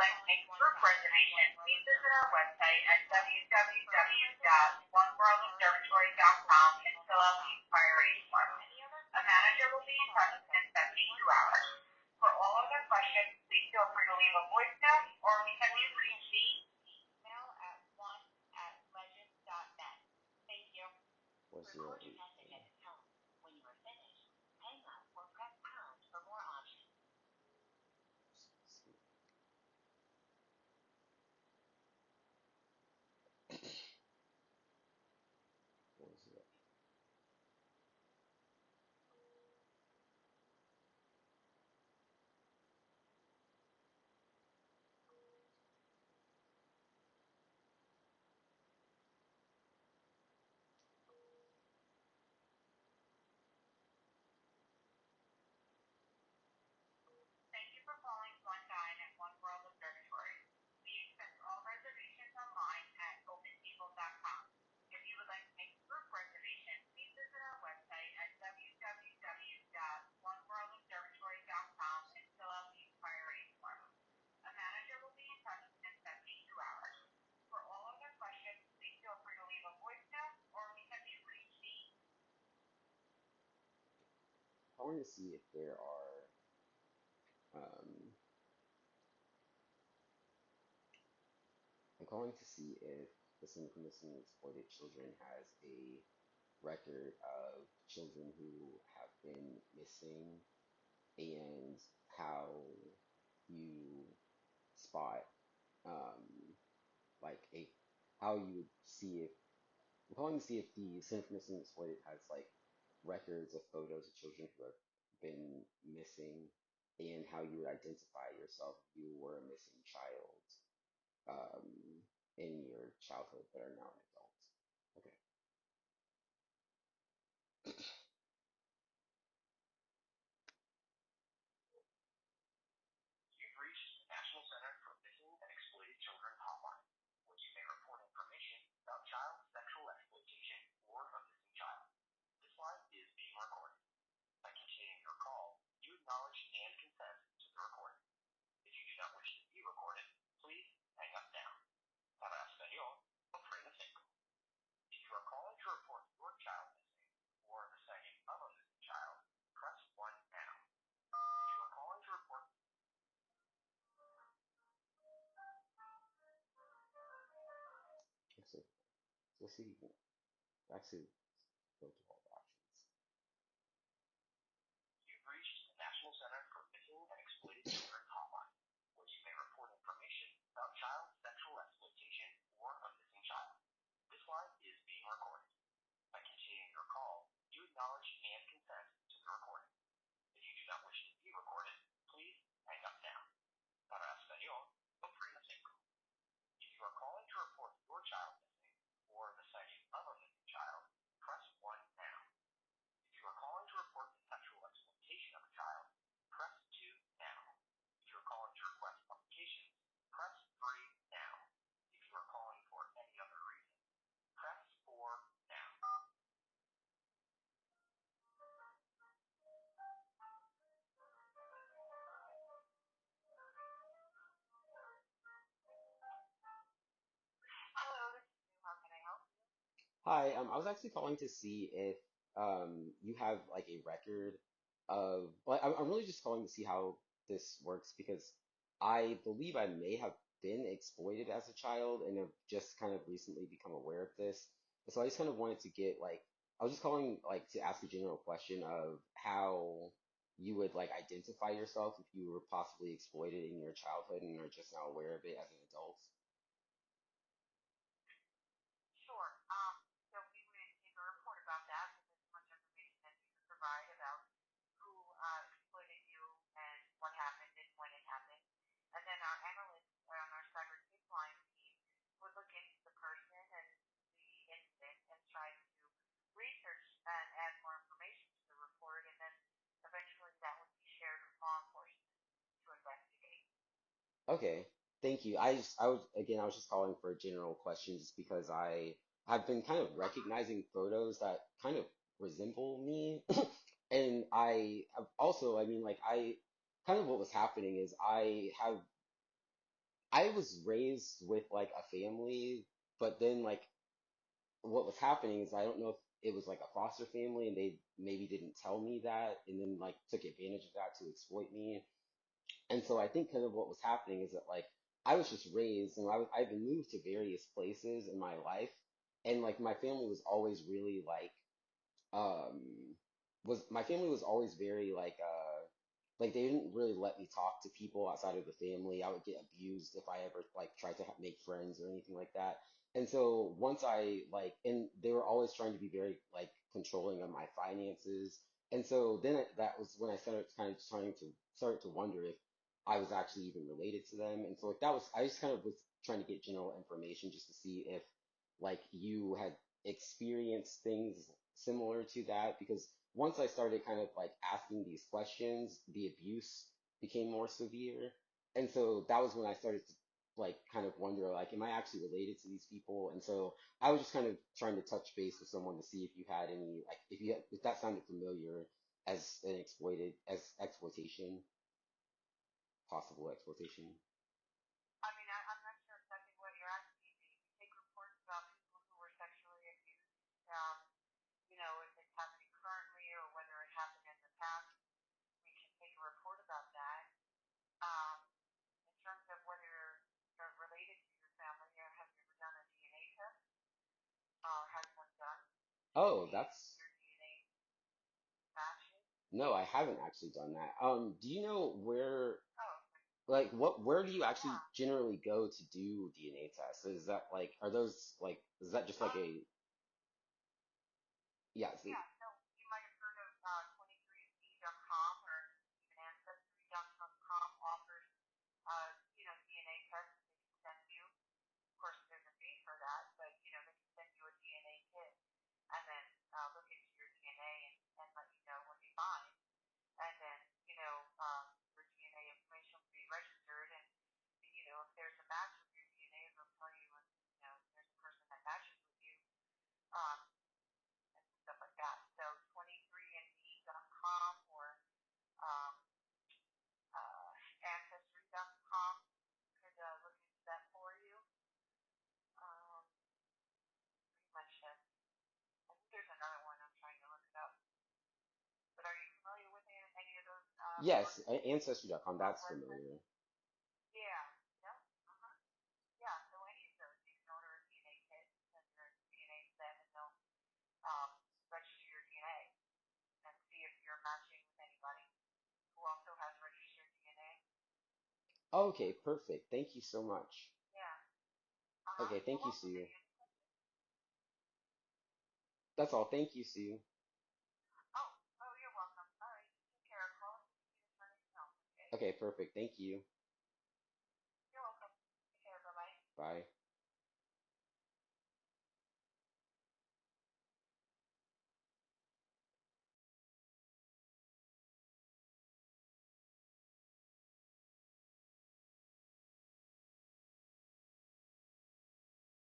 like to make a group reservation, please visit our website at www.oneworldobservatory.com and fill out the inquiry form. A manager will be in touch within 72 hours. For all other questions, please feel free to leave a voice note or we can be reached email at one@legends.net. Thank you. Record your message at the tone. When you are finished, hang up or press pound for more options. What was it? Thank you for calling One Dine at One World Observatory. We accept all reservations online at opentable.com. If you would like to make a group reservation, please visit our website at www.oneworldobservatory.com and fill out the inquiry form. A manager will be in touch within 72 hours. For all other questions, please feel free to leave a voice note or we can be reached. I want to see if there are um, I'm calling to see if the Center for Missing and Exploited Children has a record of children who have been missing and how you spot um, like a how you would see if I'm calling to see if the Center for Missing and Exploited has like records of photos of children who have been missing and how you would identify yourself if you were a missing child um, in your childhood but are now an adult. Okay. You've reached the National Center for Missing and Exploited Children hotline, where you may report information about child sexual exploitation or a missing child. This line is being recorded. By continuing your call, you acknowledge and consent to the recording. If you do not wish to be recorded, please hang up now. Para español, oprima cinco. If you are calling to report your child missing or the sighting of a missing child, press 1 now. If you are calling to report Let's see. Let's see. Actually, go through all the options. You've reached the National Center for Missing and Exploited Children hotline, where you may report information about child sexual exploitation or a missing child. This line is being recorded. By continuing your call, you acknowledge and consent to the recording. If you do not wish to be recorded, please hang up now. Para español, oprima cinco. If you are calling to report your child missing or the sighting of a missing child, press 1 now. If you are calling to report the sexual exploitation of a child, press 2 now. If you are calling to request publications, press 3 now. If you are calling for any other reason, press 4 now. Hello, this is Sue. How can I help you? Hi, I was actually calling to see if you have like a record of, but I'm really just calling to see how this works because I believe I may have been exploited as a child and have just kind of recently become aware of this. So I just kind of wanted to get like, I was just calling like to ask a general question of how you would like identify yourself if you were possibly exploited in your childhood and are just now aware of it as an adult. Sure. So we would take a report about that with as much information as you could provide about who exploited you and what happened and when it happened. And then our analysts on our cyber case line team would look into the person and the incident and try to research and add more information to the report, and then eventually that would be shared with law enforcement to investigate. Okay, thank you. I was just calling for a general question just because I have been kind of recognizing photos that kind of resemble me. And I have also, I mean, like, I kind of what was happening is I have I was raised with like a family, but then like what was happening is I don't know if it was like a foster family and they maybe didn't tell me that and then like took advantage of that to exploit me. And so I think kind of what was happening is that like I was just raised and I've been moved to various places in my life and like my family was always really um like my family was always very like they didn't really let me talk to people outside of the family. I would get abused if I ever like tried to make friends or anything like that. And so once I like, and they were always trying to be very like controlling of my finances. And so that was when I started kind of trying to start to wonder if I was actually even related to them. And so like that was I just kind of was trying to get general information just to see if like you had experienced things similar to that because once I started kind of like asking these questions, the abuse became more severe. And so that was when I started to like kind of wonder like, am I actually related to these people? And so I was just kind of trying to touch base with someone to see if you had any like if that sounded familiar as an exploitation, possible exploitation. I mean, I'm not sure exactly what you're asking me. We take reports about people who were sexually abused, if it's happening currently or whether it happened in the past. We can take a report about that. Um, in terms of whether they're related to your family, or have you ever done a DNA test? Or had one done to Oh, see if that's your DNA matches? no, I haven't actually done that. Do you know where Oh, like where do you actually yeah. generally go to do DNA tests? Is that like are those like is that just like Um, a yeah, yeah, so you might have heard of 23andMe.com or even Ancestry.com offers, DNA tests that they can send you. Of course, there's a fee for that, but, they can send you a DNA kit and then look into your DNA and let you know what they find. And then, your DNA information will be registered. And, if there's a match with your DNA, they'll tell you if, there's a person that matches with you. Um, and stuff like that. So 23andme.com or um, ancestry.com could look into that for you. Pretty much, I think there's another one I'm trying to look it up. But are you familiar with any of those yes, sources, ancestry.com, that's websites? familiar. Yeah. Yep. Uh-huh. Yeah. So any of those, you can order a DNA kit, send your DNA to them, and they'll register your DNA and see if you're matching with anybody who also has registered DNA. Okay, perfect. Thank you so much. Yeah. Uh-huh. Okay, You're thank you, welcome. Sue. Any other questions? That's all. Thank you, Sue. Oh, you're welcome. All right. Take care. Call us if you need us for anything else, okay? Okay, perfect. Thank you. You're welcome. Take care. Bye-bye. Bye.